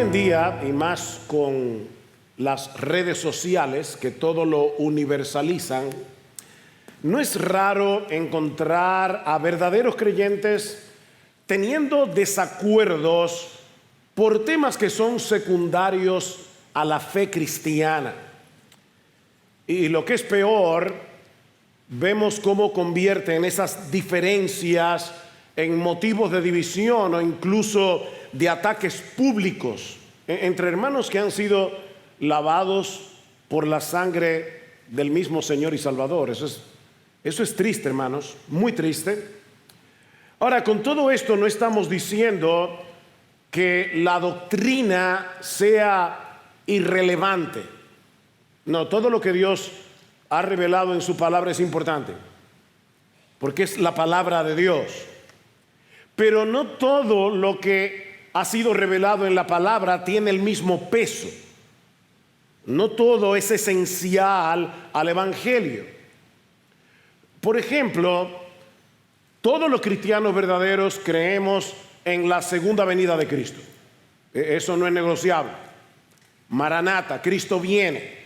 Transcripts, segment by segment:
en día, y más con las redes sociales que todo lo universalizan, no es raro encontrar a verdaderos creyentes teniendo desacuerdos por temas que son secundarios a la fe cristiana. Y lo que es peor, vemos cómo convierten esas diferencias en motivos de división o incluso de ataques públicos entre hermanos que han sido lavados por la sangre del mismo Señor y Salvador. Eso es triste, hermanos, muy triste. Ahora, con todo esto no estamos diciendo que la doctrina sea irrelevante. No, todo lo que Dios ha revelado en su palabra es importante, porque es la palabra de Dios. Pero no todo lo que ha sido revelado en la palabra tiene el mismo peso. No todo es esencial al Evangelio. Por ejemplo, todos los cristianos verdaderos creemos en la segunda venida de Cristo. Eso no es negociable. Maranata, Cristo viene.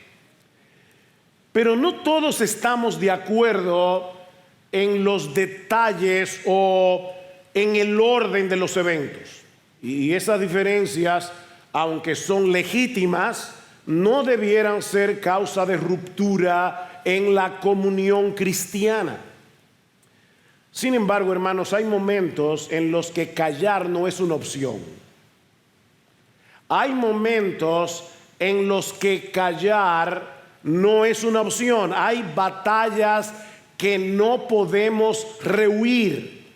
Pero no todos estamos de acuerdo en los detalles o en el orden de los eventos. Y esas diferencias, aunque son legítimas, no debieran ser causa de ruptura en la comunión cristiana. Sin embargo, hermanos, hay momentos en los que callar no es una opción. Hay momentos en los que callar no es una opción. Hay batallas que no podemos rehuir,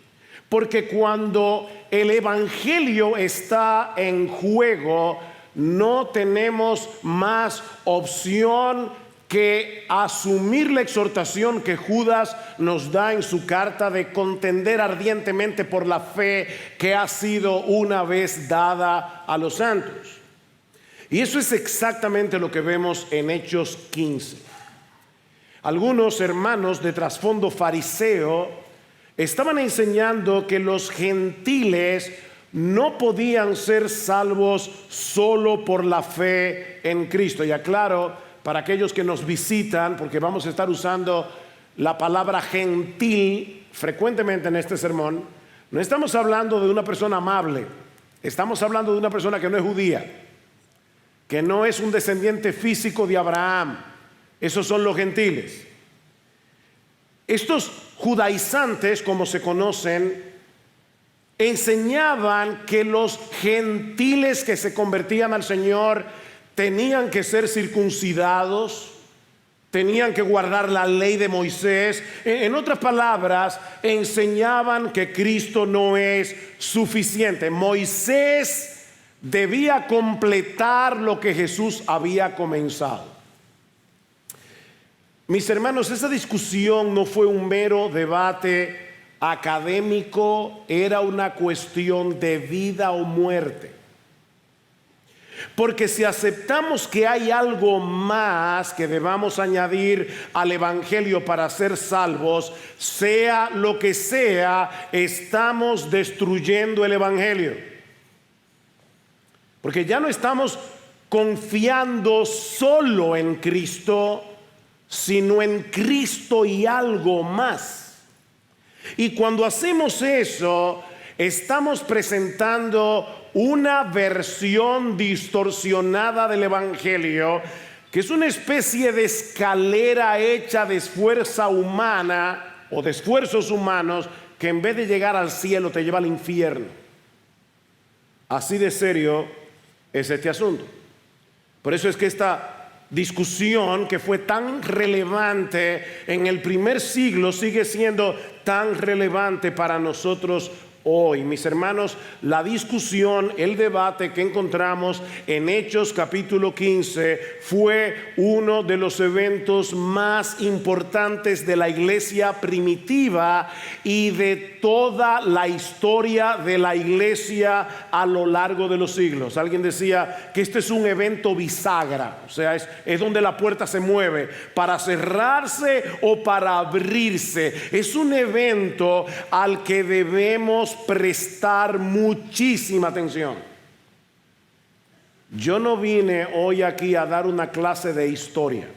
porque cuando el Evangelio está en juego, no tenemos más opción que asumir la exhortación que Judas nos da en su carta de contender ardientemente por la fe que ha sido una vez dada a los santos. Y eso es exactamente lo que vemos en Hechos 15. Algunos hermanos de trasfondo fariseo estaban enseñando que los gentiles no podían ser salvos solo por la fe en Cristo. Y aclaro para aquellos que nos visitan, porque vamos a estar usando la palabra gentil frecuentemente en este sermón, no estamos hablando de una persona amable, estamos hablando de una persona que no es judía, que no es un descendiente físico de Abraham. Esos son los gentiles. Estos judaizantes, como se conocen, enseñaban que los gentiles que se convertían al Señor tenían que ser circuncidados, tenían que guardar la ley de Moisés. En otras palabras, enseñaban que Cristo no es suficiente. Moisés debía completar lo que Jesús había comenzado. Mis hermanos, esa discusión no fue un mero debate académico, era una cuestión de vida o muerte. Porque si aceptamos que hay algo más que debamos añadir al Evangelio para ser salvos, sea lo que sea, estamos destruyendo el Evangelio. Porque ya no estamos confiando solo en Cristo, sino en Cristo y algo más. Y cuando hacemos eso, estamos presentando una versión distorsionada del Evangelio, que es una especie de escalera hecha de fuerza humana o de esfuerzos humanos, que en vez de llegar al cielo te lleva al infierno. Así de serio es este asunto. Por eso es que esta discusión, que fue tan relevante en el primer siglo, sigue siendo tan relevante para nosotros hoy. Mis hermanos, la discusión, el debate que encontramos en Hechos capítulo 15 fue uno de los eventos más importantes de la iglesia primitiva y de toda la historia de la iglesia a lo largo de los siglos. Alguien decía que este es un evento bisagra, o sea, es donde la puerta se mueve para cerrarse o para abrirse. Es un evento al que debemos prestar muchísima atención. Yo no vine hoy aquí a dar una clase de historia,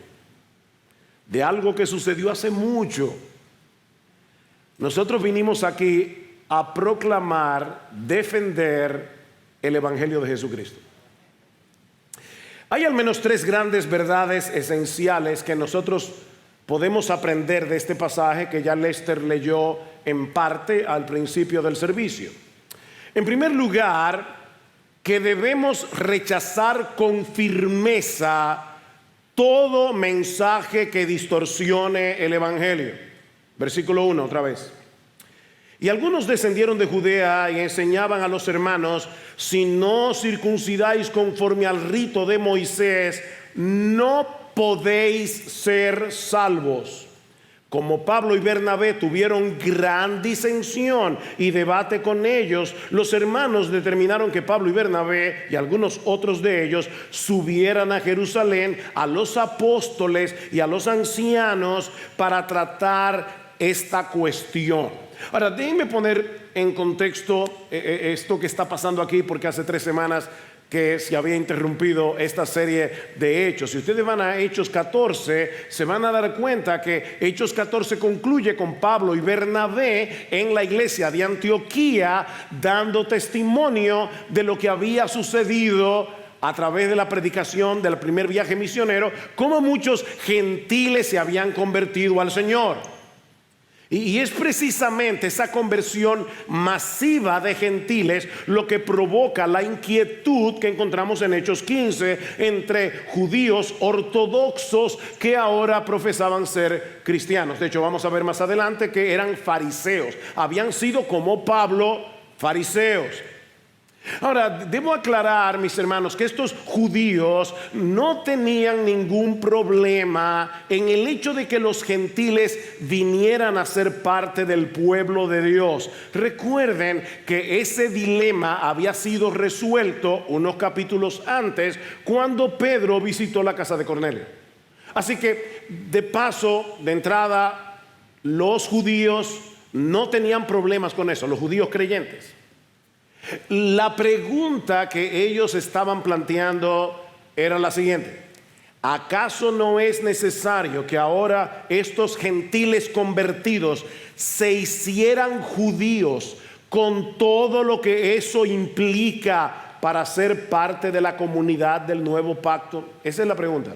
de algo que sucedió hace mucho. Nosotros vinimos aquí a proclamar, defender el Evangelio de Jesucristo. Hay al menos tres grandes verdades esenciales que nosotros podemos aprender de este pasaje que ya Lester leyó en parte al principio del servicio. En primer lugar, que debemos rechazar con firmeza todo mensaje que distorsione el Evangelio. Versículo 1 otra vez. Y algunos descendieron de Judea y enseñaban a los hermanos: si no circuncidáis conforme al rito de Moisés, no podéis ser salvos. Como Pablo y Bernabé tuvieron gran disensión y debate con ellos, los hermanos determinaron que Pablo y Bernabé y algunos otros de ellos subieran a Jerusalén a los apóstoles y a los ancianos para tratar esta cuestión. Ahora, déjenme poner en contexto esto que está pasando aquí, porque hace 3 semanas que se había interrumpido esta serie de Hechos. Si ustedes van a Hechos 14, se van a dar cuenta que Hechos 14 concluye con Pablo y Bernabé en la iglesia de Antioquía, dando testimonio de lo que había sucedido a través de la predicación del primer viaje misionero, cómo muchos gentiles se habían convertido al Señor. Y es precisamente esa conversión masiva de gentiles lo que provoca la inquietud que encontramos en Hechos 15 entre judíos ortodoxos que ahora profesaban ser cristianos. De hecho, vamos a ver más adelante que eran fariseos. Habían sido, como Pablo, fariseos. Ahora, debo aclarar, mis hermanos, que estos judíos no tenían ningún problema en el hecho de que los gentiles vinieran a ser parte del pueblo de Dios. Recuerden que ese dilema había sido resuelto unos capítulos antes, cuando Pedro visitó la casa de Cornelio. Así que, de paso, de entrada, los judíos no tenían problemas con eso, los judíos creyentes. La pregunta que ellos estaban planteando era la siguiente: ¿acaso no es necesario que ahora estos gentiles convertidos se hicieran judíos con todo lo que eso implica para ser parte de la comunidad del nuevo pacto? Esa es la pregunta.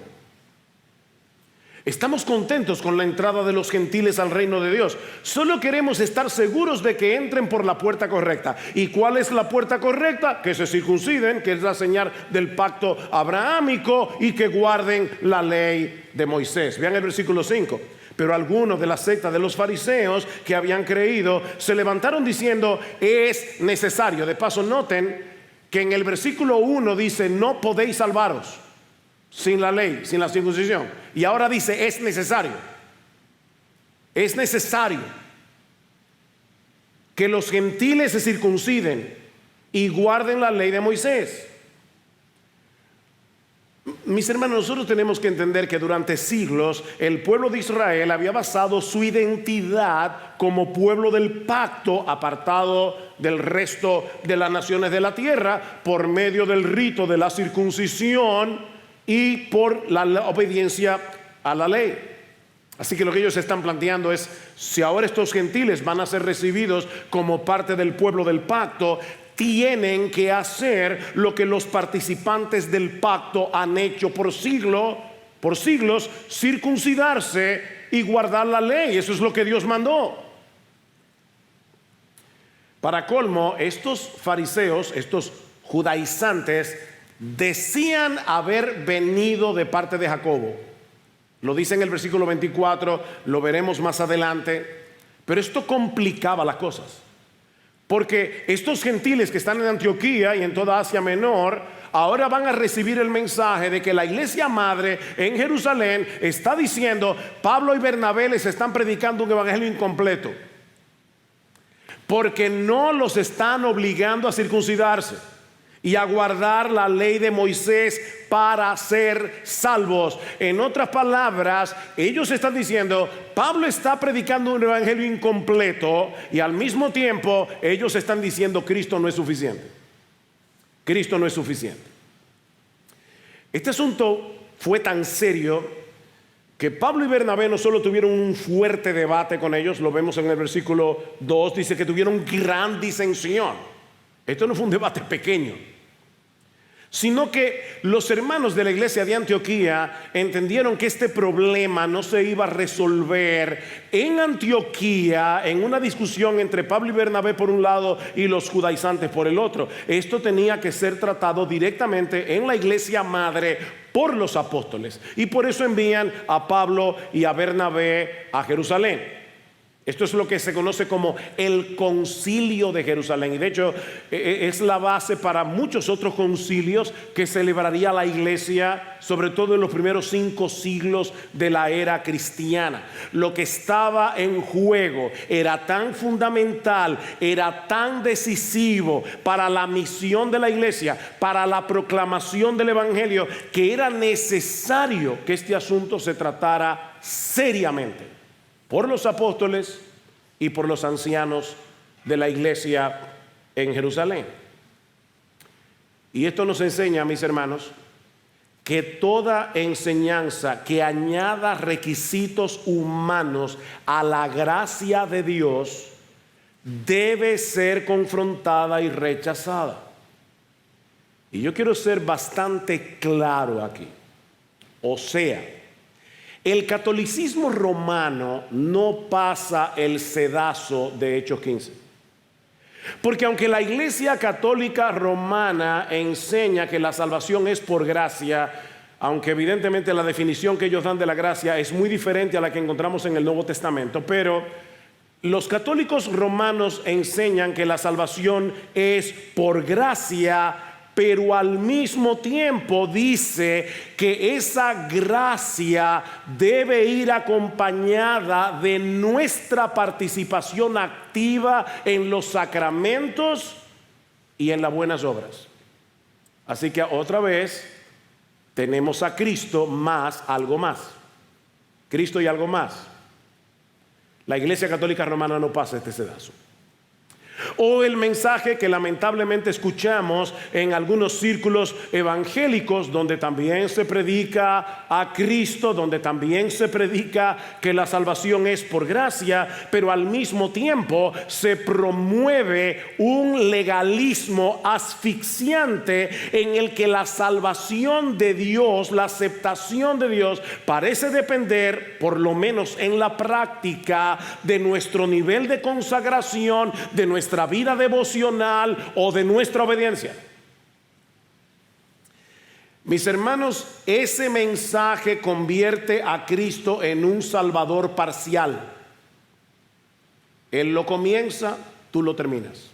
Estamos contentos con la entrada de los gentiles al reino de Dios. Solo queremos estar seguros de que entren por la puerta correcta. ¿Y cuál es la puerta correcta? Que se circunciden, que es la señal del pacto abrahámico, y que guarden la ley de Moisés. Vean el versículo 5. Pero algunos de la secta de los fariseos que habían creído se levantaron diciendo: es necesario. De paso, noten que en el versículo 1 dice: no podéis salvaros sin la ley, sin la circuncisión. Y ahora dice: es necesario. Es necesario que los gentiles se circunciden y guarden la ley de Moisés. Mis hermanos, nosotros tenemos que entender que durante siglos el pueblo de Israel había basado su identidad como pueblo del pacto, apartado del resto de las naciones de la tierra, por medio del rito de la circuncisión y por la obediencia a la ley. Así que lo que ellos están planteando es: si ahora estos gentiles van a ser recibidos como parte del pueblo del pacto, tienen que hacer lo que los participantes del pacto han hecho por siglos, circuncidarse y guardar la ley. Eso es lo que Dios mandó. Para colmo, estos fariseos, estos judaizantes, decían haber venido de parte de Jacobo. Lo dice en el versículo 24, lo veremos más adelante. Pero esto complicaba las cosas, porque estos gentiles que están en Antioquía y en toda Asia Menor ahora van a recibir el mensaje de que la iglesia madre en Jerusalén está diciendo: Pablo y Bernabé les están predicando un evangelio incompleto, porque no los están obligando a circuncidarse y a guardar la ley de Moisés para ser salvos. En otras palabras, ellos están diciendo: Pablo está predicando un evangelio incompleto, y al mismo tiempo ellos están diciendo: Cristo no es suficiente. Cristo no es suficiente. Este asunto fue tan serio que Pablo y Bernabé no solo tuvieron un fuerte debate con ellos, lo vemos en el versículo 2, dice que tuvieron gran disensión. Esto no fue un debate pequeño, sino que los hermanos de la iglesia de Antioquía entendieron que este problema no se iba a resolver en Antioquía en una discusión entre Pablo y Bernabé por un lado y los judaizantes por el otro. Esto tenía que ser tratado directamente en la iglesia madre por los apóstoles, y por eso envían a Pablo y a Bernabé a Jerusalén. Esto es lo que se conoce como el Concilio de Jerusalén, y de hecho es la base para muchos otros concilios que celebraría la iglesia, sobre todo en los primeros 5 siglos de la era cristiana. Lo que estaba en juego era tan fundamental, era tan decisivo para la misión de la iglesia, para la proclamación del evangelio, que era necesario que este asunto se tratara seriamente por los apóstoles y por los ancianos de la iglesia en Jerusalén. Y esto nos enseña, mis hermanos, que toda enseñanza que añada requisitos humanos a la gracia de Dios debe ser confrontada y rechazada. Y yo quiero ser bastante claro aquí. O sea, el catolicismo romano no pasa el sedazo de Hechos 15. Porque aunque la Iglesia Católica Romana enseña que la salvación es por gracia, aunque evidentemente la definición que ellos dan de la gracia es muy diferente a la que encontramos en el Nuevo Testamento, pero los católicos romanos enseñan que la salvación es por gracia, pero al mismo tiempo dice que esa gracia debe ir acompañada de nuestra participación activa en los sacramentos y en las buenas obras. Así que otra vez tenemos a Cristo más algo más. Cristo y algo más. La Iglesia Católica Romana no pasa este sedazo. O el mensaje que lamentablemente escuchamos en algunos círculos evangélicos, donde también se predica a Cristo, donde también se predica que la salvación es por gracia, pero al mismo tiempo se promueve un legalismo asfixiante en el que la salvación de Dios, la aceptación de Dios, parece depender, por lo menos en la práctica, de nuestro nivel de consagración, de nuestra vida devocional o de nuestra obediencia. Mis hermanos, ese mensaje convierte a Cristo en un salvador parcial. Él lo comienza, tú lo terminas.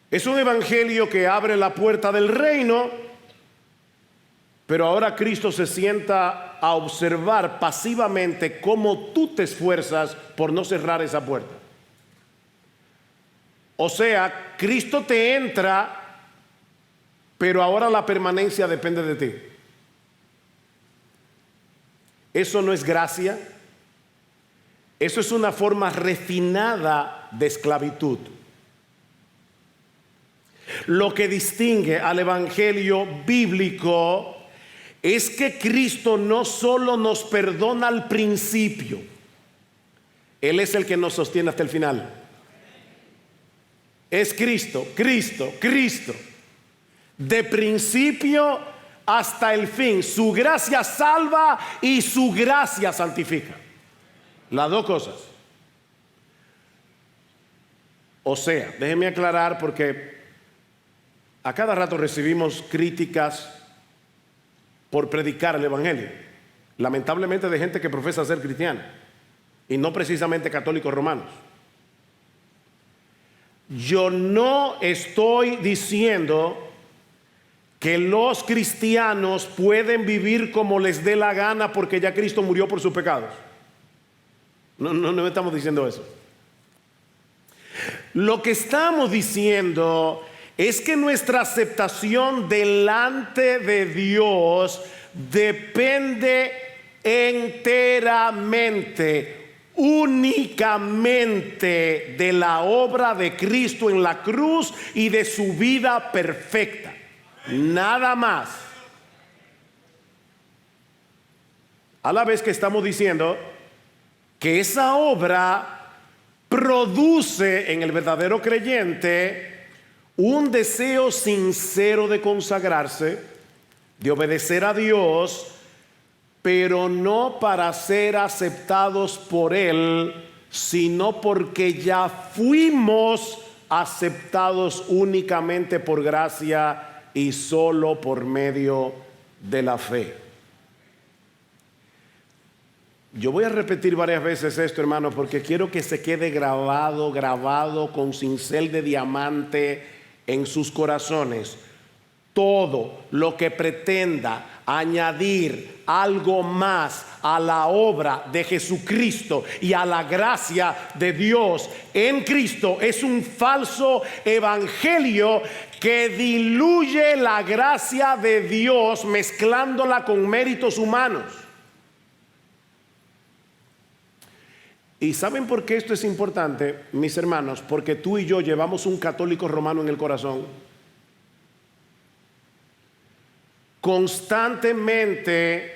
Es un evangelio que abre la puerta del reino, pero ahora Cristo se sienta a observar pasivamente cómo tú te esfuerzas por no cerrar esa puerta. O sea, Cristo te entra, pero ahora la permanencia depende de ti. Eso no es gracia. Eso es una forma refinada de esclavitud. Lo que distingue al evangelio bíblico es que Cristo no solo nos perdona al principio, Él es el que nos sostiene hasta el final. Es Cristo, Cristo, Cristo, de principio hasta el fin. Su gracia salva y su gracia santifica. Las dos cosas. O sea, déjenme aclarar, porque a cada rato recibimos críticas por predicar el evangelio, lamentablemente de gente que profesa ser cristiana y no precisamente católicos romanos. Yo no estoy diciendo que los cristianos pueden vivir como les dé la gana porque ya Cristo murió por sus pecados. No estamos diciendo eso. Lo que estamos diciendo es que nuestra aceptación delante de Dios depende enteramente, únicamente de la obra de Cristo en la cruz y de su vida perfecta. Nada más. A la vez que estamos diciendo que esa obra produce en el verdadero creyente un deseo sincero de consagrarse, de obedecer a Dios, pero no para ser aceptados por Él, sino porque ya fuimos aceptados únicamente por gracia y solo por medio de la fe. Yo voy a repetir varias veces esto, hermano, porque quiero que se quede grabado con cincel de diamante en sus corazones. Todo lo que pretenda añadir algo más a la obra de Jesucristo y a la gracia de Dios en Cristo es un falso evangelio que diluye la gracia de Dios mezclándola con méritos humanos. ¿Y saben por qué esto es importante, mis hermanos? Porque tú y yo llevamos un católico romano en el corazón. Constantemente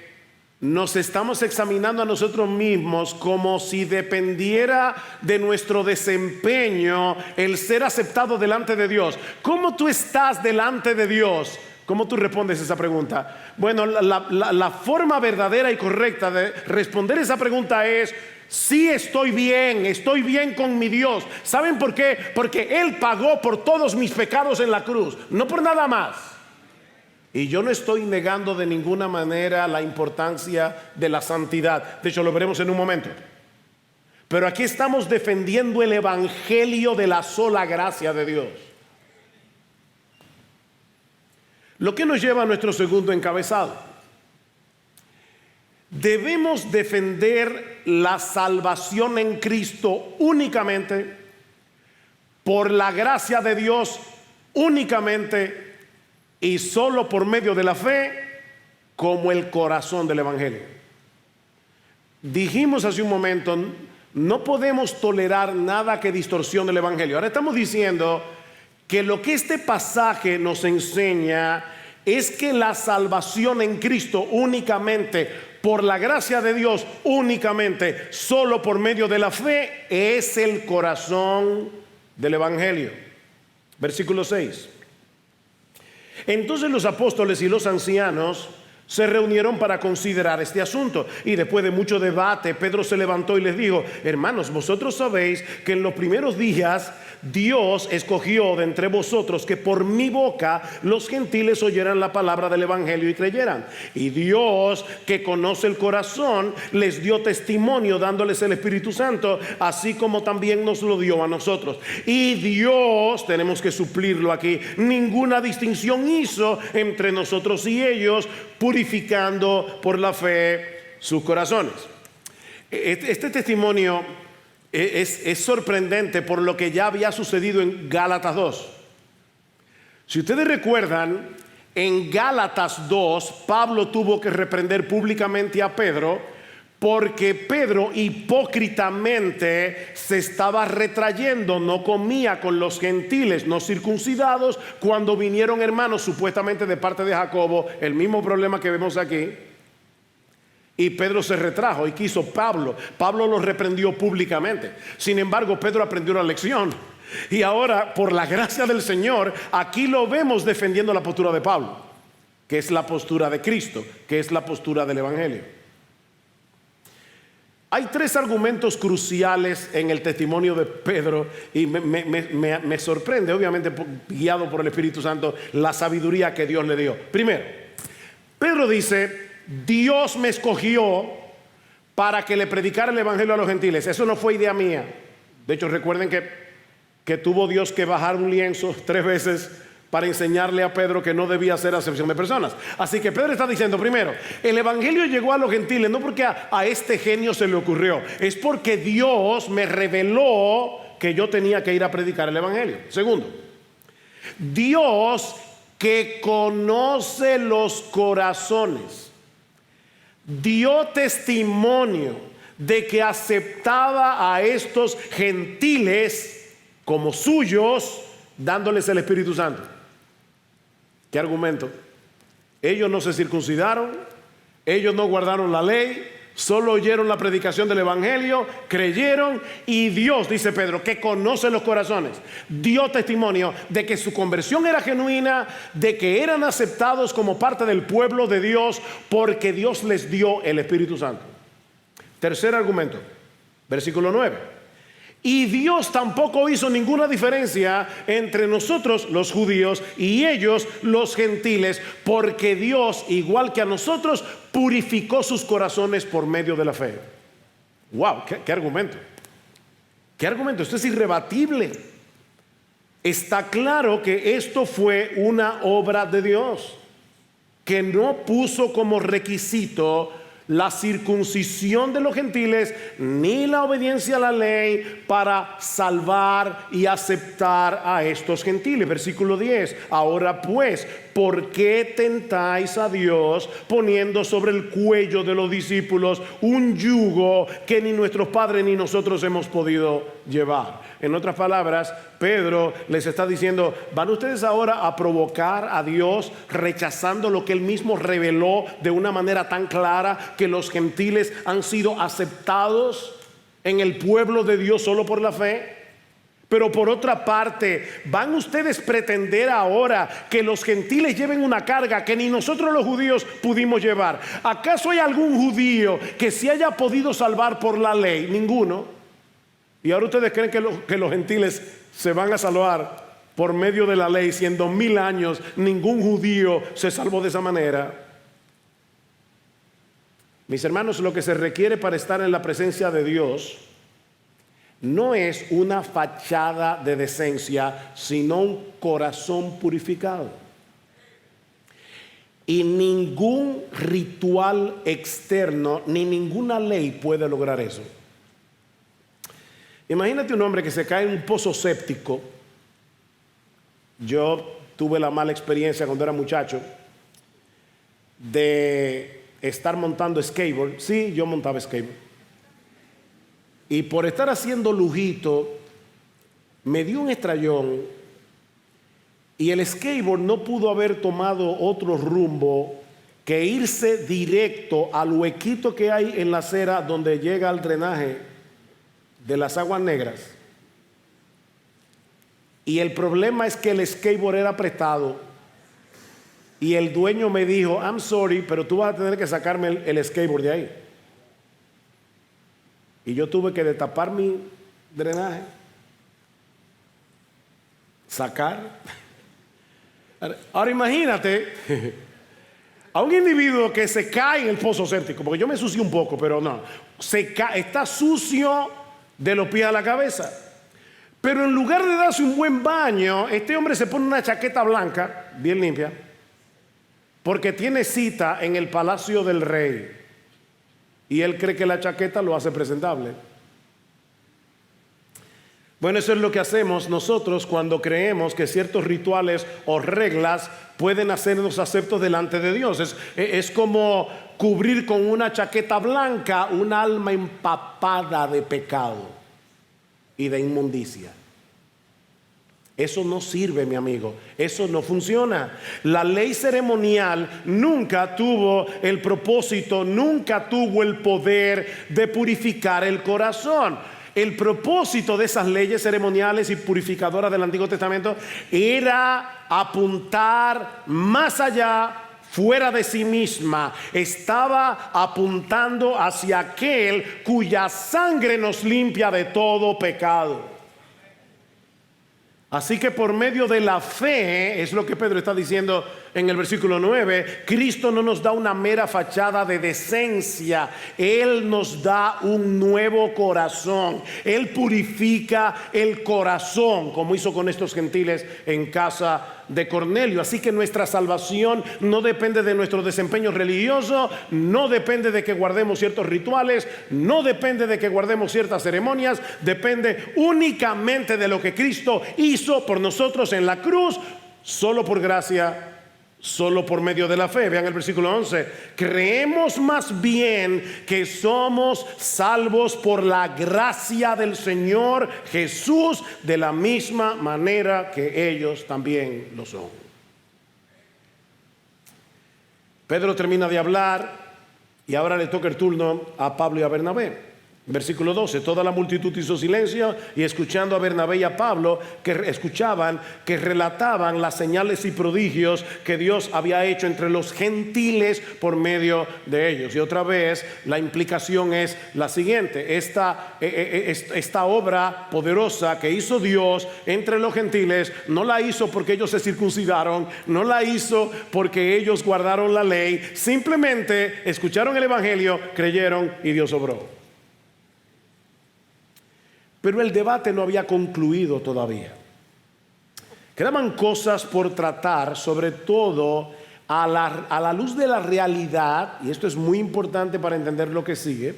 nos estamos examinando a nosotros mismos como si dependiera de nuestro desempeño el ser aceptado delante de Dios. ¿Cómo tú estás delante de Dios? ¿Cómo tú respondes esa pregunta? Bueno, la forma verdadera y correcta de responder esa pregunta es: sí, estoy bien con mi Dios. ¿Saben por qué? Porque Él pagó por todos mis pecados en la cruz, no por nada más. Y yo no estoy negando de ninguna manera la importancia de la santidad. De hecho, lo veremos en un momento. Pero aquí estamos defendiendo el evangelio de la sola gracia de Dios. Lo que nos lleva a nuestro segundo encabezado. Debemos defender la salvación en Cristo únicamente, por la gracia de Dios únicamente y solo por medio de la fe, como el corazón del evangelio. Dijimos hace un momento, no podemos tolerar nada que distorsione el evangelio. Ahora estamos diciendo que lo que este pasaje nos enseña es que la salvación en Cristo únicamente, por la gracia de Dios únicamente, solo por medio de la fe, es el corazón del evangelio. Versículo 6. Entonces los apóstoles y los ancianos se reunieron para considerar este asunto, y después de mucho debate Pedro se levantó y les dijo: hermanos, vosotros sabéis que en los primeros días Dios escogió de entre vosotros que por mi boca los gentiles oyeran la palabra del evangelio y creyeran. Y Dios, que conoce el corazón, les dio testimonio dándoles el Espíritu Santo, así como también nos lo dio a nosotros. Y Dios, tenemos que suplirlo aquí, ninguna distinción hizo entre nosotros y ellos, purificando por la fe sus corazones. Este testimonio es sorprendente por lo que ya había sucedido en Gálatas 2. Si ustedes recuerdan, en Gálatas 2 Pablo tuvo que reprender públicamente a Pedro porque Pedro hipócritamente se estaba retrayendo, no comía con los gentiles no circuncidados cuando vinieron hermanos supuestamente de parte de Jacobo, el mismo problema que vemos aquí. Y Pedro se retrajo y quiso Pablo lo reprendió públicamente. Sin embargo, Pedro aprendió la lección, y ahora, por la gracia del Señor, aquí lo vemos defendiendo la postura de Pablo, que es la postura de Cristo, que es la postura del evangelio. Hay tres argumentos cruciales en el testimonio de Pedro, y me sorprende, obviamente guiado por el Espíritu Santo, la sabiduría que Dios le dio. Primero, Pedro dice: Dios me escogió para que le predicara el evangelio a los gentiles. Eso no fue idea mía. De hecho, recuerden que tuvo Dios que bajar un lienzo 3 veces para enseñarle a Pedro que no debía hacer acepción de personas. Así que Pedro está diciendo, primero, el evangelio llegó a los gentiles no porque a este genio se le ocurrió, es porque Dios me reveló que yo tenía que ir a predicar el evangelio. Segundo, Dios, que conoce los corazones, dio testimonio de que aceptaba a estos gentiles como suyos, dándoles el Espíritu Santo. ¿Qué argumento? Ellos no se circuncidaron, ellos no guardaron la ley, solo oyeron la predicación del evangelio, creyeron, y Dios, dice Pedro, que conoce los corazones, dio testimonio de que su conversión era genuina, de que eran aceptados como parte del pueblo de Dios, porque Dios les dio el Espíritu Santo. Tercer argumento, versículo 9. Y Dios tampoco hizo ninguna diferencia entre nosotros los judíos y ellos los gentiles, porque Dios, igual que a nosotros, purificó sus corazones por medio de la fe. ¡Wow! ¿Qué argumento? ¿Qué argumento? Esto es irrebatible. Está claro que esto fue una obra de Dios, que no puso como requisito la circuncisión de los gentiles ni la obediencia a la ley para salvar y aceptar a estos gentiles. Versículo 10. Ahora pues, ¿por qué tentáis a Dios poniendo sobre el cuello de los discípulos un yugo que ni nuestros padres ni nosotros hemos podido llevar? En otras palabras, Pedro les está diciendo: ¿van ustedes ahora a provocar a Dios rechazando lo que Él mismo reveló de una manera tan clara, que los gentiles han sido aceptados en el pueblo de Dios solo por la fe? Pero por otra parte, ¿van ustedes a pretender ahora que los gentiles lleven una carga que ni nosotros los judíos pudimos llevar? ¿Acaso hay algún judío que se haya podido salvar por la ley? Ninguno. Y ahora ustedes creen que los gentiles se van a salvar por medio de la ley, si en 2000 años ningún judío se salvó de esa manera. Mis hermanos, lo que se requiere para estar en la presencia de Dios no es una fachada de decencia, sino un corazón purificado. Y ningún ritual externo ni ninguna ley puede lograr eso. Imagínate un hombre que se cae en un pozo séptico. Yo tuve la mala experiencia cuando era muchacho de estar montando skateboard. Sí, yo montaba skateboard. Y por estar haciendo lujito, me dio un estrellón y el skateboard no pudo haber tomado otro rumbo que irse directo al huequito que hay en la acera donde llega al drenaje de las aguas negras. Y el problema es que el skateboard era prestado y el dueño me dijo: I'm sorry, pero tú vas a tener que sacarme el skateboard de ahí. Y yo tuve que destapar mi drenaje, sacar. Ahora imagínate a un individuo que se cae en el pozo séptico, porque yo me ensucié un poco, pero no, está sucio de los pies a la cabeza. Pero en lugar de darse un buen baño, este hombre se pone una chaqueta blanca, bien limpia, porque tiene cita en el palacio del rey. Y él cree que la chaqueta lo hace presentable. Bueno, eso es lo que hacemos nosotros cuando creemos que ciertos rituales o reglas pueden hacernos aceptos delante de Dios. Es como cubrir con una chaqueta blanca un alma empapada de pecado y de inmundicia. Eso no sirve, mi amigo. Eso no funciona. La ley ceremonial nunca tuvo el propósito, nunca tuvo el poder de purificar el corazón. El propósito de esas leyes ceremoniales y purificadoras del Antiguo Testamento era apuntar más allá, fuera de sí misma. Estaba apuntando hacia aquel cuya sangre nos limpia de todo pecado. Así que por medio de la fe, es lo que Pedro está diciendo en el versículo 9, Cristo no nos da una mera fachada de decencia, Él nos da un nuevo corazón. Él purifica el corazón, como hizo con estos gentiles en casa de Cornelio. Así que nuestra salvación no depende de nuestro desempeño religioso, no depende de que guardemos ciertos rituales, no depende de que guardemos ciertas ceremonias, depende únicamente de lo que Cristo hizo por nosotros en la cruz, solo por gracia, solo por medio de la fe. Vean el versículo 11. Creemos más bien que somos salvos por la gracia del Señor Jesús, de la misma manera que ellos también lo son. Pedro termina de hablar y ahora le toca el turno a Pablo y a Bernabé. Versículo 12, toda la multitud hizo silencio y escuchando a Bernabé y a Pablo que escuchaban, que relataban las señales y prodigios que Dios había hecho entre los gentiles por medio de ellos. Y otra vez la implicación es la siguiente: esta obra poderosa que hizo Dios entre los gentiles no la hizo porque ellos se circuncidaron, no la hizo porque ellos guardaron la ley, simplemente escucharon el evangelio, creyeron y Dios obró. Pero el debate no había concluido todavía. Quedaban cosas por tratar, sobre todo a la luz de la realidad, y esto es muy importante para entender lo que sigue,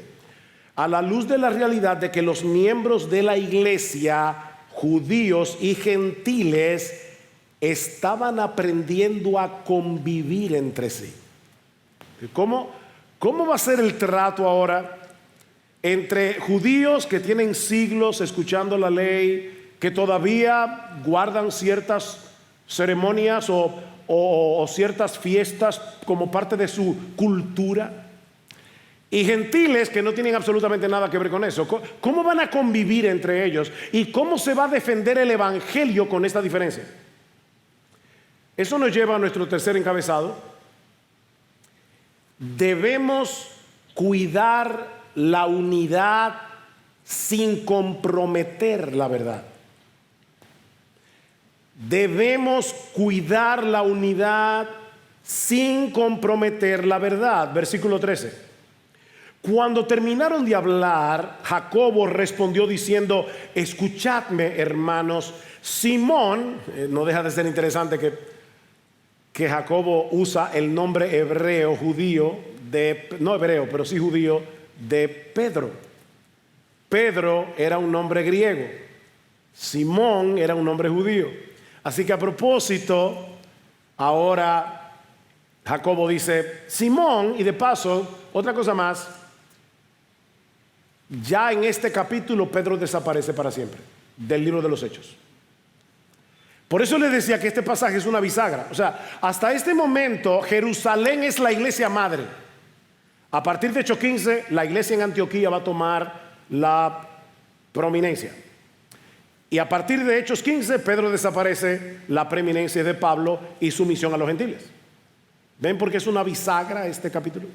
a la luz de la realidad de que los miembros de la iglesia, judíos y gentiles, estaban aprendiendo a convivir entre sí. ¿Cómo va a ser el trato ahora entre judíos que tienen siglos escuchando la ley, que todavía guardan ciertas ceremonias o ciertas fiestas como parte de su cultura, y gentiles que no tienen absolutamente nada que ver con eso? ¿Cómo van a convivir entre ellos? ¿Y cómo se va a defender el evangelio con esta diferencia? Eso nos lleva a nuestro tercer encabezado. Debemos cuidar la unidad sin comprometer la verdad. Debemos cuidar la unidad sin comprometer la verdad. Versículo 13. Cuando terminaron de hablar, Jacobo respondió diciendo: escuchadme, hermanos. Simón, no deja de ser interesante que Jacobo usa el nombre hebreo, judío, no hebreo, pero sí judío, de Pedro. Pedro era un nombre griego, Simón era un nombre judío. Así que a propósito, ahora Jacobo dice Simón, y de paso, otra cosa más, ya en este capítulo Pedro desaparece para siempre del libro de los Hechos. Por eso les decía que este pasaje es una bisagra. O sea, hasta este momento Jerusalén es la iglesia madre. A partir de Hechos 15, la iglesia en Antioquía va a tomar la prominencia. Y a partir de Hechos 15, Pedro desaparece, la preeminencia de Pablo y su misión a los gentiles. ¿Ven por qué es una bisagra este capítulo?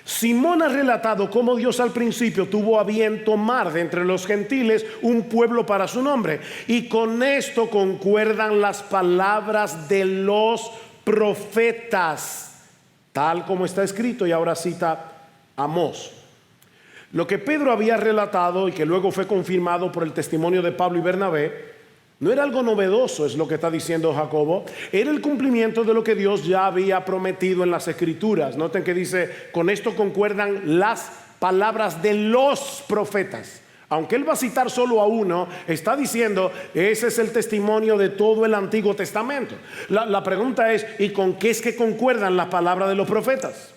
Simón ha relatado cómo Dios al principio tuvo a bien tomar de entre los gentiles un pueblo para su nombre. Y con esto concuerdan las palabras de los profetas, tal como está escrito, y ahora cita Amós. Lo que Pedro había relatado y que luego fue confirmado por el testimonio de Pablo y Bernabé no era algo novedoso, es lo que está diciendo Jacobo. Era el cumplimiento de lo que Dios ya había prometido en las Escrituras. Noten que dice: con esto concuerdan las palabras de los profetas. Aunque él va a citar solo a uno, está diciendo: ese es el testimonio de todo el Antiguo Testamento. La pregunta es: ¿y con qué es que concuerdan las palabras de los profetas?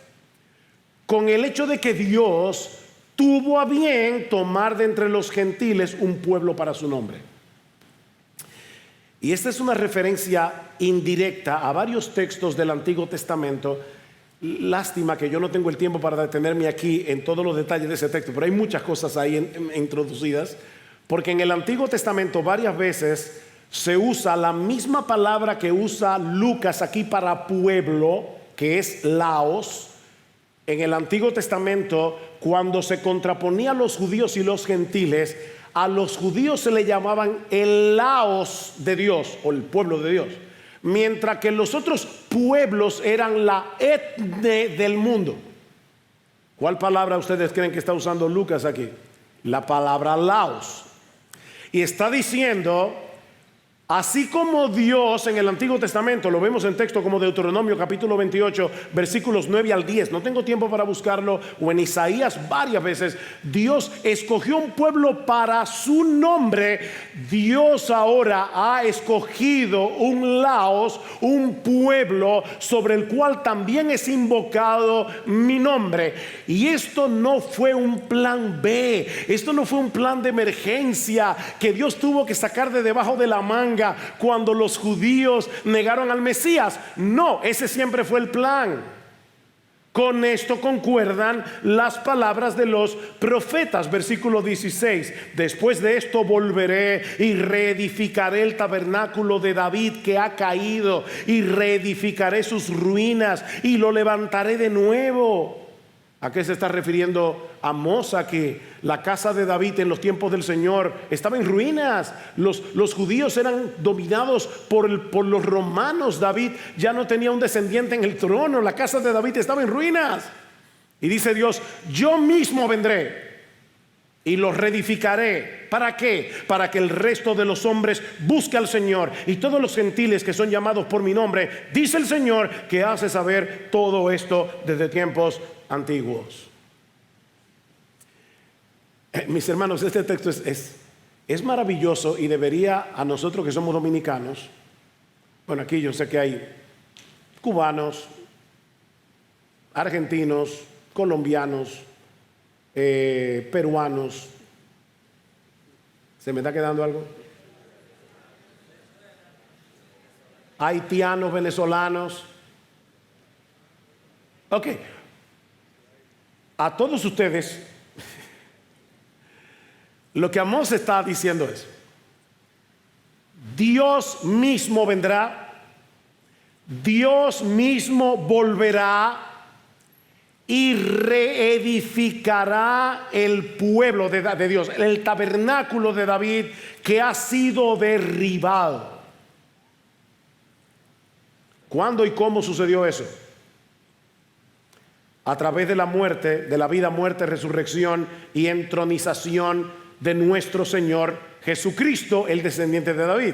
Con el hecho de que Dios tuvo a bien tomar de entre los gentiles un pueblo para su nombre. Y esta es una referencia indirecta a varios textos del Antiguo Testamento. Lástima que yo no tengo el tiempo para detenerme aquí en todos los detalles de ese texto, pero hay muchas cosas ahí introducidas, porque en el Antiguo Testamento varias veces se usa la misma palabra que usa Lucas aquí para pueblo, que es laos. En el Antiguo Testamento, cuando se contraponía a los judíos y los gentiles, a los judíos se le llamaban el laos de Dios, o el pueblo de Dios, mientras que los otros pueblos eran la etne del mundo. ¿Cuál palabra ustedes creen que está usando Lucas aquí? La palabra laos. Y está diciendo: así como Dios en el Antiguo Testamento, lo vemos en texto como Deuteronomio capítulo 28 versículos 9 al 10, no tengo tiempo para buscarlo, o en Isaías varias veces, Dios escogió un pueblo para su nombre. Dios ahora ha escogido un laos, un pueblo sobre el cual también es invocado mi nombre. Y esto no fue un plan B, esto no fue un plan de emergencia que Dios tuvo que sacar de debajo de la manga cuando los judíos negaron al Mesías. No, ese siempre fue el plan. Con esto concuerdan las palabras de los profetas. Versículo 16. Después de esto volveré y reedificaré el tabernáculo de David que ha caído, y reedificaré sus ruinas y lo levantaré de nuevo. ¿A qué se está refiriendo Amós? A que la casa de David en los tiempos del Señor estaba en ruinas. Los judíos eran dominados por los romanos. David ya no tenía un descendiente en el trono. La casa de David estaba en ruinas. Y dice Dios: yo mismo vendré y los reedificaré. ¿Para qué? Para que el resto de los hombres busque al Señor, y todos los gentiles que son llamados por mi nombre, dice el Señor, que hace saber todo esto desde tiempos antiguos. Mis hermanos, este texto es maravilloso, y debería, a nosotros que somos dominicanos, bueno, aquí yo sé que hay cubanos, argentinos, colombianos, peruanos. ¿Se me está quedando algo? Haitianos, venezolanos. Ok. A todos ustedes, lo que Amós está diciendo es: Dios mismo vendrá, Dios mismo volverá y reedificará el pueblo de Dios, el tabernáculo de David que ha sido derribado. ¿Cuándo y cómo sucedió eso? A través de la muerte, de la vida, muerte, resurrección y entronización de nuestro Señor Jesucristo, el descendiente de David.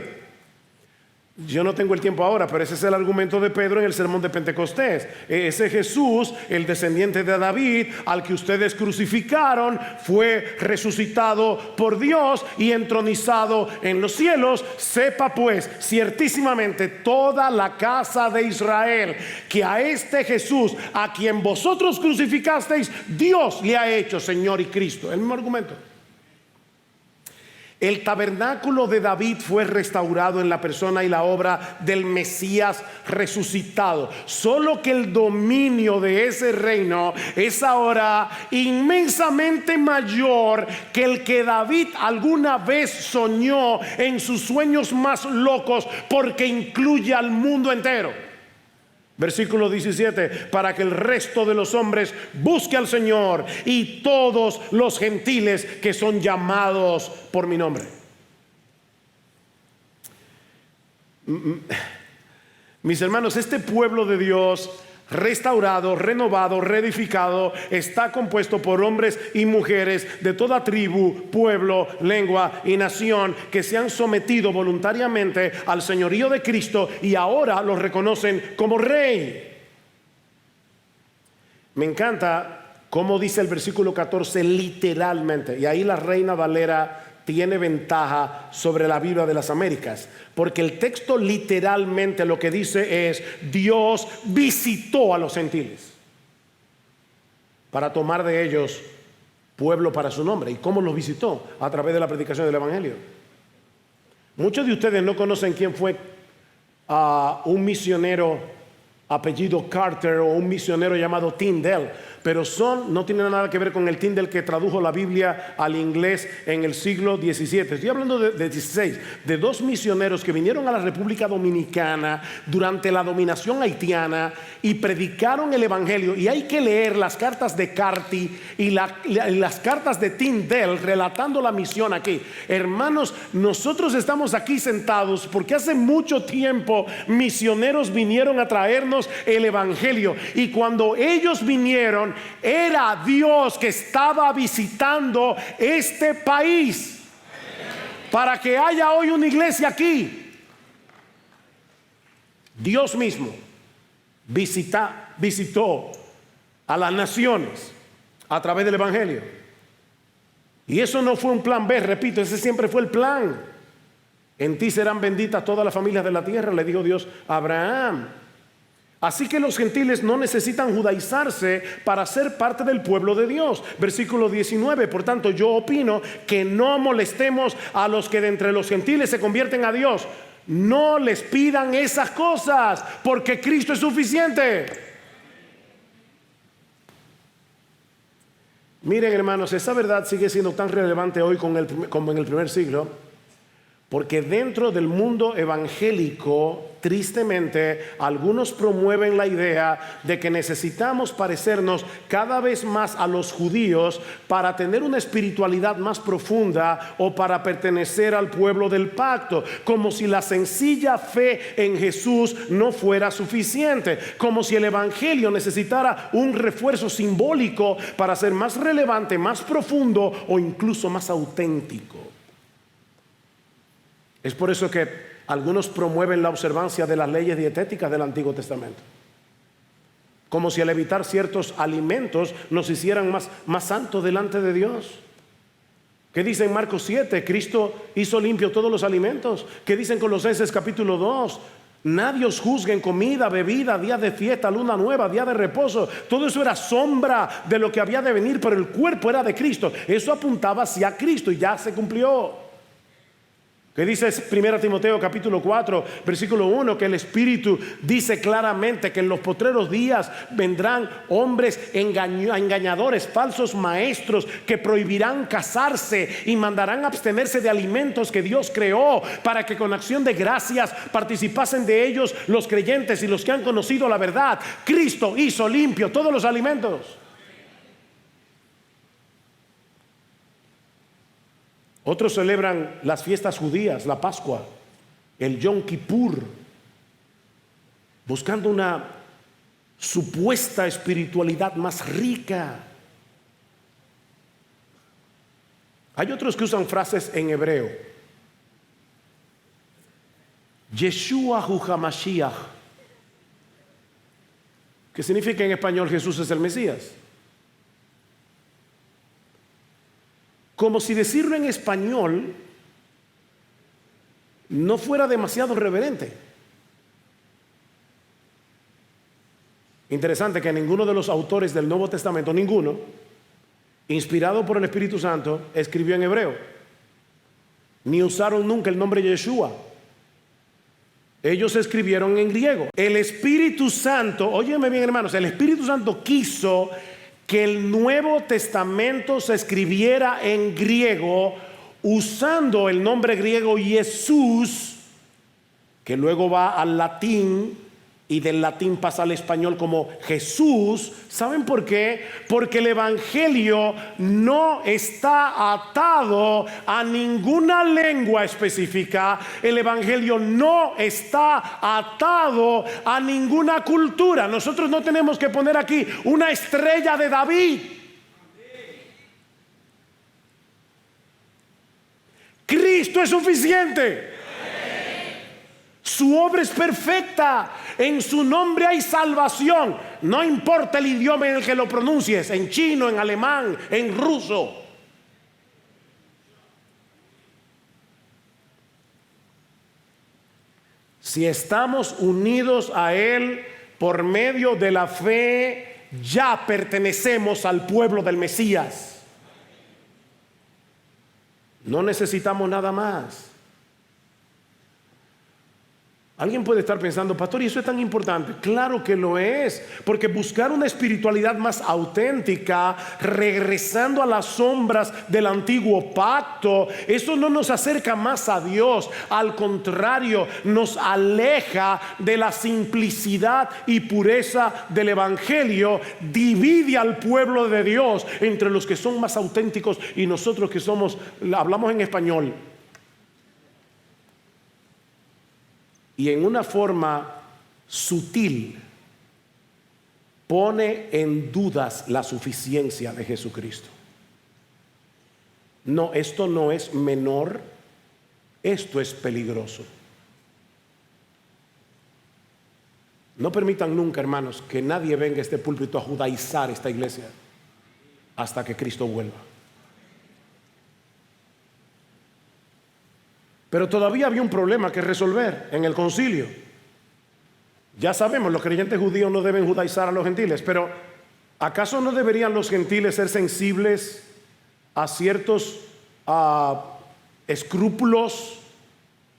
Yo no tengo el tiempo ahora, pero ese es el argumento de Pedro en el sermón de Pentecostés. Ese Jesús, el descendiente de David, al que ustedes crucificaron, fue resucitado por Dios y entronizado en los cielos. Sepa pues ciertísimamente toda la casa de Israel que a este Jesús, a quien vosotros crucificasteis, Dios le ha hecho Señor y Cristo. El mismo argumento. El tabernáculo de David fue restaurado en la persona y la obra del Mesías resucitado. Solo que el dominio de ese reino es ahora inmensamente mayor que el que David alguna vez soñó en sus sueños más locos, porque incluye al mundo entero. Versículo 17: para que el resto de los hombres busque al Señor, y todos los gentiles que son llamados por mi nombre. Mis hermanos, este pueblo de Dios, restaurado, renovado, reedificado, está compuesto por hombres y mujeres de toda tribu, pueblo, lengua y nación, que se han sometido voluntariamente al señorío de Cristo y ahora los reconocen como rey. Me encanta cómo dice el versículo 14 literalmente, y ahí la Reina Valera tiene ventaja sobre la Biblia de las Américas, porque el texto literalmente lo que dice es: Dios visitó a los gentiles para tomar de ellos pueblo para su nombre. ¿Y cómo los visitó? A través de la predicación del Evangelio. Muchos de ustedes no conocen quién fue un misionero apellido Carter o un misionero llamado Tyndale, pero no tienen nada que ver con el Tyndale que tradujo la Biblia al inglés en el siglo XVII. Estoy hablando de 16, de dos misioneros que vinieron a la República Dominicana durante la dominación haitiana y predicaron el Evangelio. Y hay que leer las cartas de Carty y las cartas de Tyndale relatando la misión aquí. Hermanos, nosotros estamos aquí sentados porque hace mucho tiempo misioneros vinieron a traernos el Evangelio, y cuando ellos vinieron era Dios que estaba visitando este país para que haya hoy una iglesia aquí. Dios mismo visitó a las naciones a través del Evangelio, y eso no fue un plan B, repito, ese siempre fue el plan. En ti serán benditas todas las familias de la tierra, le dijo Dios a Abraham. Así que los gentiles no necesitan judaizarse para ser parte del pueblo de Dios. Versículo 19: por tanto, yo opino que no molestemos a los que de entre los gentiles se convierten a Dios. No les pidan esas cosas, porque Cristo es suficiente. Miren, hermanos, esa verdad sigue siendo tan relevante hoy como en el primer siglo, porque dentro del mundo evangélico, tristemente, algunos promueven la idea de que necesitamos parecernos cada vez más a los judíos para tener una espiritualidad más profunda o para pertenecer al pueblo del pacto, como si la sencilla fe en Jesús no fuera suficiente, como si el evangelio necesitara un refuerzo simbólico para ser más relevante, más profundo o incluso más auténtico. Es por eso que algunos promueven la observancia de las leyes dietéticas del Antiguo Testamento, como si al evitar ciertos alimentos nos hicieran más santos delante de Dios. ¿Qué dice en Marcos 7? Cristo hizo limpio todos los alimentos. ¿Qué dice en Colosenses capítulo 2? Nadie os juzgue en comida, bebida, días de fiesta, luna nueva, día de reposo. Todo eso era sombra de lo que había de venir, pero el cuerpo era de Cristo. Eso apuntaba hacia Cristo y ya se cumplió. ¿Qué dice 1 Timoteo capítulo 4 versículo 1? Que el Espíritu dice claramente que en los postreros días vendrán hombres engañadores, falsos maestros, que prohibirán casarse y mandarán abstenerse de alimentos que Dios creó, para que con acción de gracias participasen de ellos los creyentes y los que han conocido la verdad. Cristo hizo limpio todos los alimentos. Otros celebran las fiestas judías, la Pascua, el Yom Kippur, buscando una supuesta espiritualidad más rica. Hay otros que usan frases en hebreo. Yeshua hu HaMashiach, que significa en español Jesús es el Mesías. Como si decirlo en español no fuera demasiado reverente. Interesante que ninguno de los autores del Nuevo Testamento, ninguno, inspirado por el Espíritu Santo, escribió en hebreo, ni usaron nunca el nombre Yeshua. Ellos escribieron en griego. El Espíritu Santo, óyeme bien, hermanos, el Espíritu Santo quiso que el Nuevo Testamento se escribiera en griego, usando el nombre griego Jesús, que luego va al latín y del latín pasa al español como Jesús. ¿Saben por qué? Porque el evangelio no está atado a ninguna lengua específica. El evangelio no está atado a ninguna cultura. Nosotros no tenemos que poner aquí una estrella de David. Cristo es suficiente. Su obra es perfecta. En su nombre hay salvación. No importa el idioma en el que lo pronuncies, en chino, en alemán, en ruso. Si estamos unidos a Él por medio de la fe, ya pertenecemos al pueblo del Mesías. No necesitamos nada más. Alguien puede estar pensando, pastor, ¿y eso es tan importante? Claro que lo es, porque buscar una espiritualidad más auténtica, regresando a las sombras del antiguo pacto, eso no nos acerca más a Dios. Al contrario, nos aleja de la simplicidad y pureza del evangelio. Divide al pueblo de Dios entre los que son más auténticos y nosotros que hablamos en español. Y en una forma sutil pone en dudas la suficiencia de Jesucristo. No, esto no es menor, esto es peligroso. No permitan nunca, hermanos, que nadie venga a este púlpito a judaizar esta iglesia hasta que Cristo vuelva. Pero todavía había un problema que resolver en el concilio. Ya sabemos, los creyentes judíos no deben judaizar a los gentiles, pero ¿acaso no deberían los gentiles ser sensibles a ciertos escrúpulos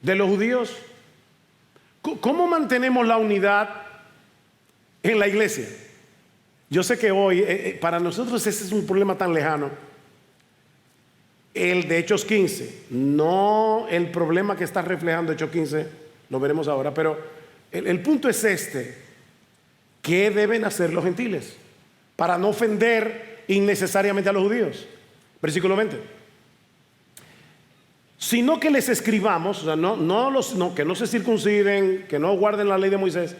de los judíos? ¿Cómo mantenemos la unidad en la iglesia? Yo sé que hoy, para nosotros ese es un problema tan lejano. El de Hechos 15, no el problema que está reflejando Hechos 15, lo veremos ahora, pero el punto es este: ¿qué deben hacer los gentiles para no ofender innecesariamente a los judíos? Versículo 20. Sino que les escribamos, o sea, que no se circunciden, que no guarden la ley de Moisés,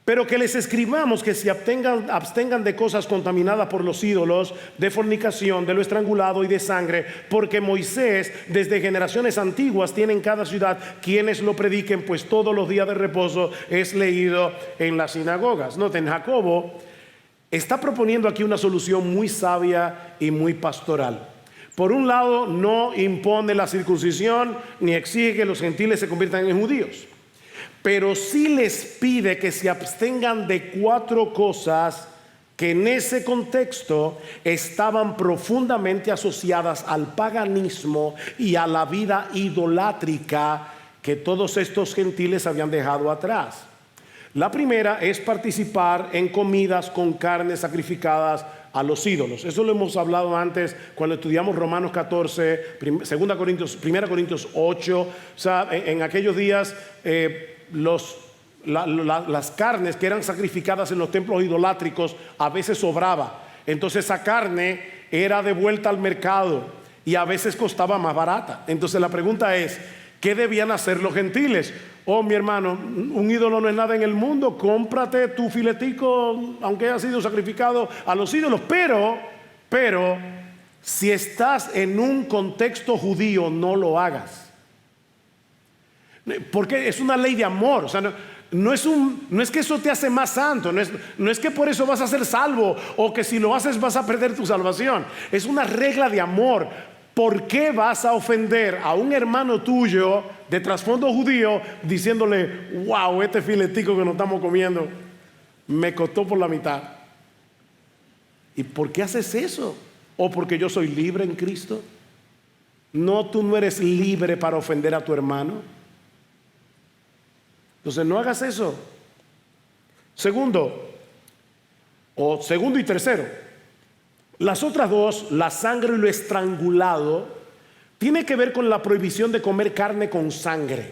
pero que les escribamos que se abstengan de cosas contaminadas por los ídolos, de fornicación, de lo estrangulado y de sangre, porque Moisés desde generaciones antiguas tiene en cada ciudad quienes lo prediquen, pues todos los días de reposo es leído en las sinagogas. Noten, Jacobo está proponiendo aquí una solución muy sabia y muy pastoral. Por un lado, no impone la circuncisión ni exige que los gentiles se conviertan en judíos, pero sí les pide que se abstengan de 4 cosas que en ese contexto estaban profundamente asociadas al paganismo y a la vida idolátrica que todos estos gentiles habían dejado atrás. La primera es participar en comidas con carnes sacrificadas a los ídolos. Eso lo hemos hablado antes cuando estudiamos Romanos 14, 1 Corintios 8. O sea, en aquellos días las carnes que eran sacrificadas en los templos idolátricos a veces sobraba. Entonces esa carne era devuelta al mercado y a veces costaba más barata. Entonces la pregunta es: ¿qué debían hacer los gentiles? Oh, mi hermano, un ídolo no es nada en el mundo, cómprate tu filetico aunque haya sido sacrificado a los ídolos. Pero si estás en un contexto judío, no lo hagas, porque es una ley de amor. O sea, no es que eso te hace más santo, no es que por eso vas a ser salvo, o que si lo haces vas a perder tu salvación. Es una regla de amor. ¿Por qué vas a ofender a un hermano tuyo de trasfondo judío diciéndole: wow, este filetico que nos estamos comiendo me costó por la mitad? ¿Y por qué haces eso? ¿O porque yo soy libre en Cristo? No, tú no eres libre para ofender a tu hermano. Entonces no hagas eso. Segundo y tercero, las otras dos, la sangre y lo estrangulado, tiene que ver con la prohibición de comer carne con sangre.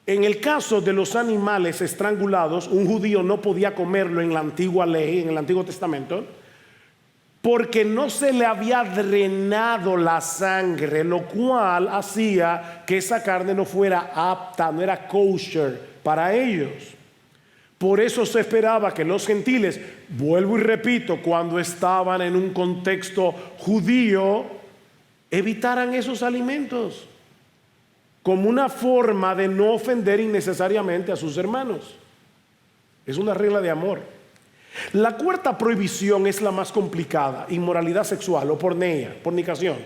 En el caso de los animales estrangulados, un judío no podía comerlo en la antigua ley, en el Antiguo Testamento, porque no se le había drenado la sangre, lo cual hacía que esa carne no fuera apta, no era kosher para ellos. Por eso se esperaba que los gentiles, vuelvo y repito, cuando estaban en un contexto judío, evitaran esos alimentos como una forma de no ofender innecesariamente a sus hermanos. Es una regla de amor. La cuarta prohibición es la más complicada: inmoralidad sexual o porneia, fornicación.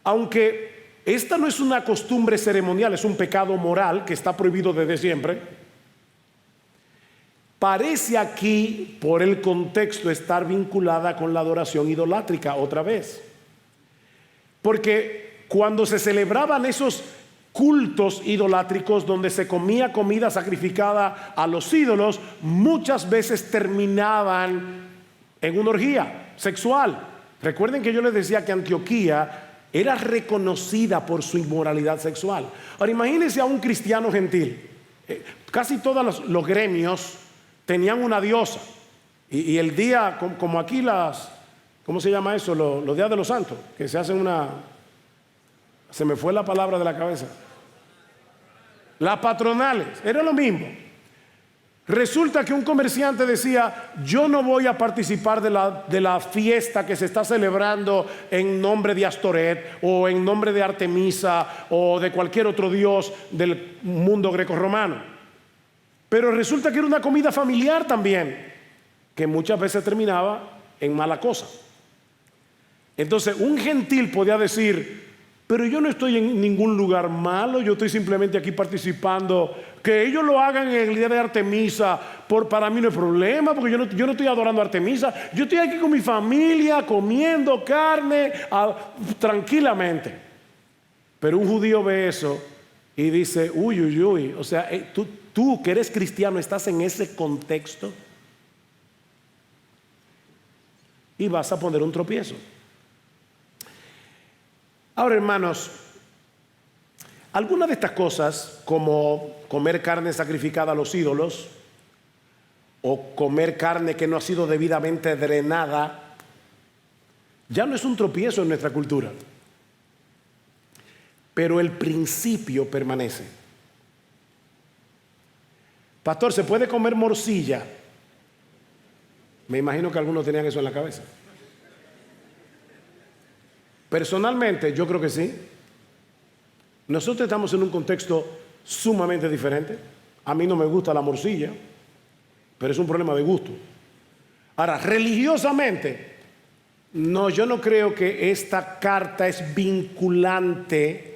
Aunque esta no es una costumbre ceremonial, es un pecado moral que está prohibido desde siempre. Parece aquí, por el contexto, estar vinculada con la adoración idolátrica otra vez. Porque cuando se celebraban esos cultos idolátricos donde se comía comida sacrificada a los ídolos, muchas veces terminaban en una orgía sexual. Recuerden que yo les decía que Antioquía era reconocida por su inmoralidad sexual. Ahora imagínense a un cristiano gentil. Casi todos los gremios tenían una diosa, y el día, como aquí ¿cómo se llama eso? Los días de los santos, que se hacen se me fue la palabra de la cabeza. Las patronales, era lo mismo. Resulta que un comerciante decía: yo no voy a participar de la fiesta que se está celebrando en nombre de Astoret, o en nombre de Artemisa, o de cualquier otro dios del mundo grecorromano. Pero resulta que era una comida familiar también, que muchas veces terminaba en mala cosa. Entonces un gentil podía decir: pero yo no estoy en ningún lugar malo, yo estoy simplemente aquí participando. Que ellos lo hagan en el día de Artemisa, para mí no hay problema, porque yo no estoy adorando a Artemisa. Yo estoy aquí con mi familia, comiendo carne tranquilamente. Pero un judío ve eso y dice: uy, uy, uy. O sea, tú que eres cristiano, ¿estás en ese contexto? y vas a poner un tropiezo. Ahora, hermanos, algunas de estas cosas, como comer carne sacrificada a los ídolos o comer carne que no ha sido debidamente drenada, ya no es un tropiezo en nuestra cultura, pero el principio permanece. Pastor, ¿se puede comer morcilla? Me imagino que algunos tenían eso en la cabeza. Personalmente, yo creo que sí. Nosotros estamos en un contexto sumamente diferente. A mí no me gusta la morcilla, pero es un problema de gusto. Ahora, religiosamente, no, yo no creo que esta carta es vinculante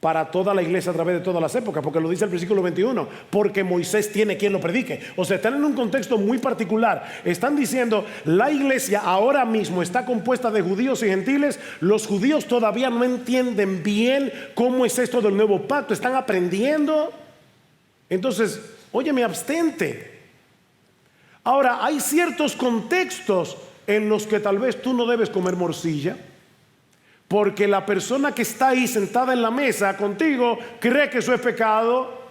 para toda la iglesia a través de todas las épocas, porque lo dice el versículo 21, porque Moisés tiene quien lo predique. O sea, están en un contexto muy particular. Están diciendo, la iglesia ahora mismo está compuesta de judíos y gentiles. Los judíos todavía no entienden bien cómo es esto del nuevo pacto, están aprendiendo. Entonces, óyeme, abstente. Ahora, hay ciertos contextos en los que tal vez tú no debes comer morcilla, porque la persona que está ahí sentada en la mesa contigo cree que eso es pecado.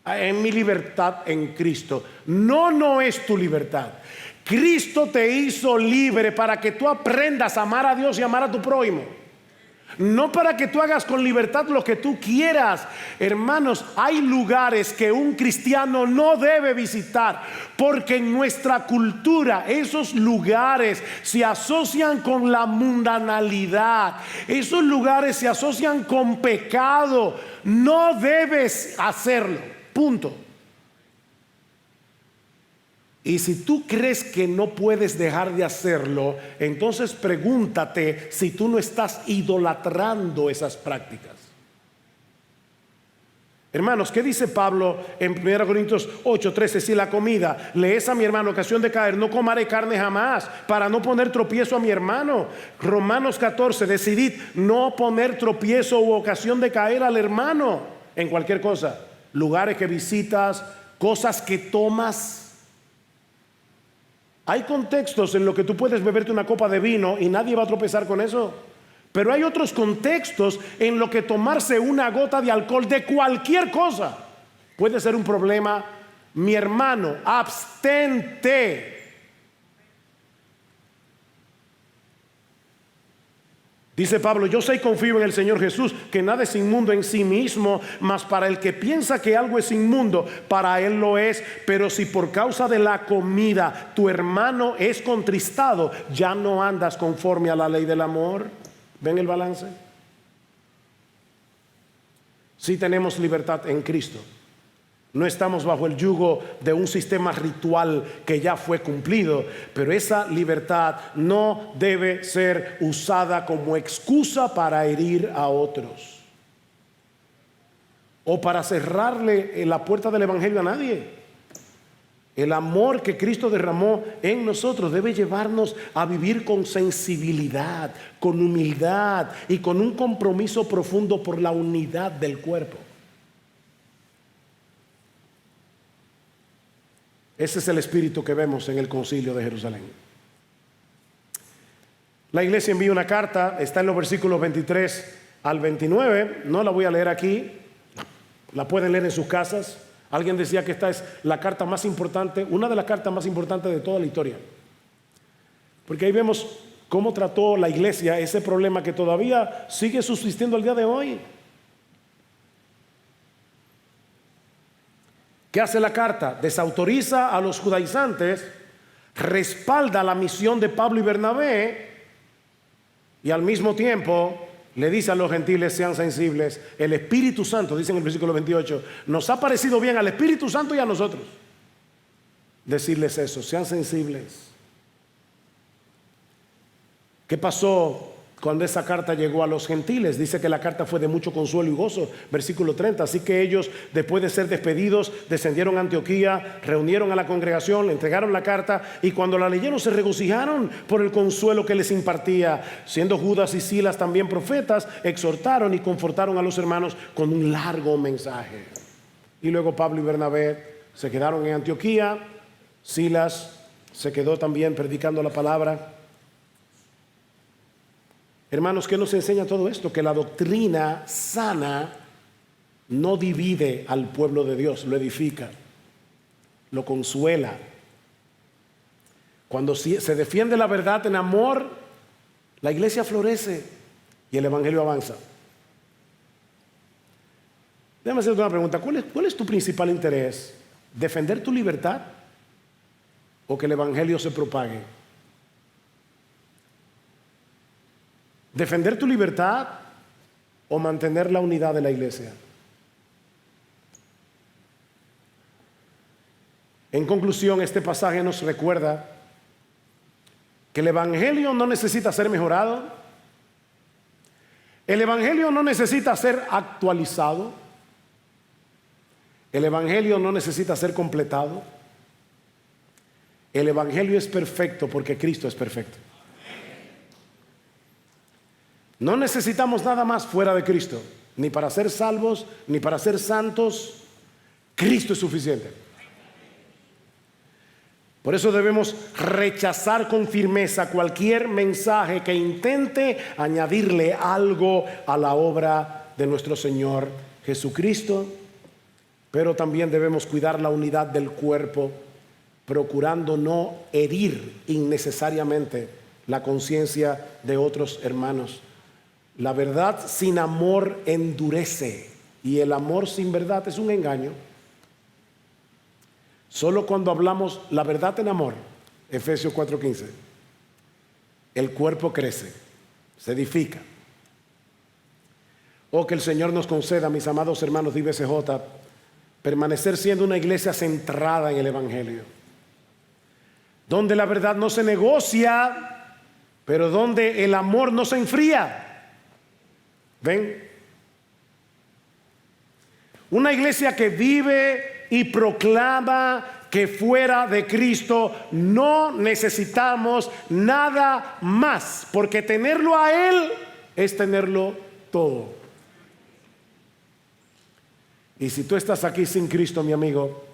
En mi libertad en Cristo. No es tu libertad. Cristo te hizo libre para que tú aprendas a amar a Dios y amar a tu prójimo. No para que tú hagas con libertad lo que tú quieras. Hermanos, hay lugares que un cristiano no debe visitar, porque en nuestra cultura esos lugares se asocian con la mundanalidad. Esos lugares se asocian con pecado. No debes hacerlo. Punto. Y si tú crees que no puedes dejar de hacerlo, entonces pregúntate si tú no estás idolatrando esas prácticas. Hermanos, ¿qué dice Pablo en 1 Corintios 8:13? Si la comida le es a mi hermano ocasión de caer, no comeré carne jamás, para no poner tropiezo a mi hermano. Romanos 14, decidid no poner tropiezo u ocasión de caer al hermano en cualquier cosa. Lugares que visitas, cosas que tomas. Hay contextos en los que tú puedes beberte una copa de vino y nadie va a tropezar con eso. Pero hay otros contextos en los que tomarse una gota de alcohol de cualquier cosa puede ser un problema. Mi hermano, abstente. Dice Pablo, yo sé y confío en el Señor Jesús, que nada es inmundo en sí mismo, mas para el que piensa que algo es inmundo, para él lo es. Pero si por causa de la comida tu hermano es contristado, ya no andas conforme a la ley del amor. ¿Ven el balance? Sí tenemos libertad en Cristo. No estamos bajo el yugo de un sistema ritual que ya fue cumplido, pero esa libertad no debe ser usada como excusa para herir a otros o para cerrarle la puerta del evangelio a nadie. El amor que Cristo derramó en nosotros debe llevarnos a vivir con sensibilidad, con humildad y con un compromiso profundo por la unidad del cuerpo. Ese es el espíritu que vemos en el concilio de Jerusalén. La iglesia envía una carta, está en los versículos 23 al 29. No la voy a leer aquí, la pueden leer en sus casas. Alguien decía que esta es la carta más importante, una de las cartas más importantes de toda la historia. Porque ahí vemos cómo trató la iglesia ese problema que todavía sigue subsistiendo al día de hoy. ¿Qué hace la carta? Desautoriza a los judaizantes, respalda la misión de Pablo y Bernabé y al mismo tiempo le dice a los gentiles: sean sensibles. El Espíritu Santo, dice en el versículo 28, nos ha parecido bien al Espíritu Santo y a nosotros decirles eso, sean sensibles. ¿Qué pasó cuando esa carta llegó a los gentiles? Dice que la carta fue de mucho consuelo y gozo, versículo 30. Así que ellos, después de ser despedidos, descendieron a Antioquía, reunieron a la congregación, le entregaron la carta y cuando la leyeron se regocijaron por el consuelo que les impartía. Siendo Judas y Silas también profetas, exhortaron y confortaron a los hermanos con un largo mensaje. Y luego Pablo y Bernabé se quedaron en Antioquía. Silas se quedó también predicando la palabra. Hermanos, ¿qué nos enseña todo esto? Que la doctrina sana no divide al pueblo de Dios, lo edifica, lo consuela. Cuando se defiende la verdad en amor, la iglesia florece y el evangelio avanza. Déjame hacerte una pregunta. ¿Cuál es tu principal interés? ¿Defender tu libertad o que el evangelio se propague? ¿Defender tu libertad o mantener la unidad de la iglesia? En conclusión, este pasaje nos recuerda que el evangelio no necesita ser mejorado, el evangelio no necesita ser actualizado, el evangelio no necesita ser completado. El evangelio es perfecto porque Cristo es perfecto. No necesitamos nada más fuera de Cristo, ni para ser salvos, ni para ser santos. Cristo es suficiente. Por eso debemos rechazar con firmeza cualquier mensaje que intente añadirle algo a la obra de nuestro Señor Jesucristo. Pero también debemos cuidar la unidad del cuerpo, procurando no herir innecesariamente la conciencia de otros hermanos. La verdad sin amor endurece, y el amor sin verdad es un engaño. Solo cuando hablamos la verdad en amor, Efesios 4:15, el cuerpo crece, se edifica. Oh, que el Señor nos conceda, mis amados hermanos de IBCJ, permanecer siendo una iglesia centrada en el evangelio, donde la verdad no se negocia, pero donde el amor no se enfría. ¿Ven? Una iglesia que vive y proclama que fuera de Cristo no necesitamos nada más, porque tenerlo a Él es tenerlo todo. Y si tú estás aquí sin Cristo, mi amigo,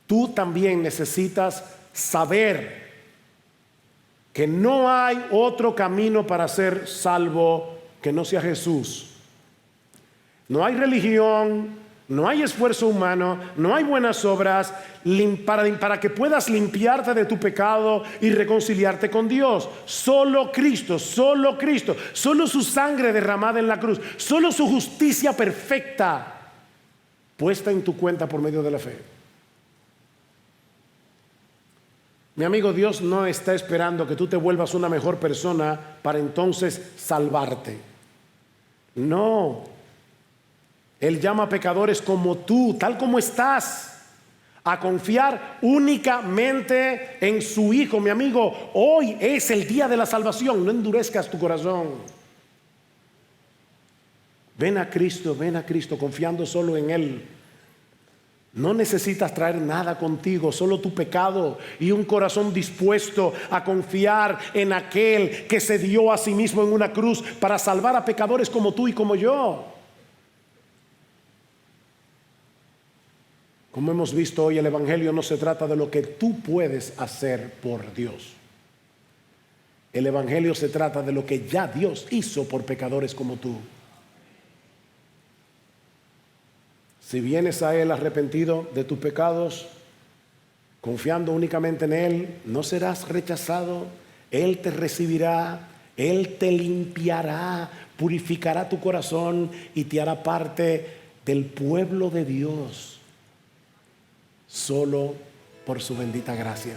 tú también necesitas saber que no hay otro camino para ser salvo que no sea Jesús. No hay religión, no hay esfuerzo humano, no hay buenas obras para que puedas limpiarte de tu pecado y reconciliarte con Dios. Solo Cristo, solo Cristo, solo su sangre derramada en la cruz, solo su justicia perfecta puesta en tu cuenta por medio de la fe. Mi amigo, Dios no está esperando que tú te vuelvas una mejor persona para entonces salvarte. No. Él llama a pecadores como tú, tal como estás, a confiar únicamente en su Hijo. Mi amigo, hoy es el día de la salvación. No endurezcas tu corazón. Ven a Cristo, confiando solo en Él. No necesitas traer nada contigo, solo tu pecado y un corazón dispuesto a confiar en aquel que se dio a sí mismo en una cruz para salvar a pecadores como tú y como yo. Como hemos visto hoy, el evangelio no se trata de lo que tú puedes hacer por Dios. El evangelio se trata de lo que ya Dios hizo por pecadores como tú. Si vienes a Él arrepentido de tus pecados, confiando únicamente en Él, no serás rechazado. Él te recibirá, Él te limpiará, purificará tu corazón y te hará parte del pueblo de Dios, solo por su bendita gracia.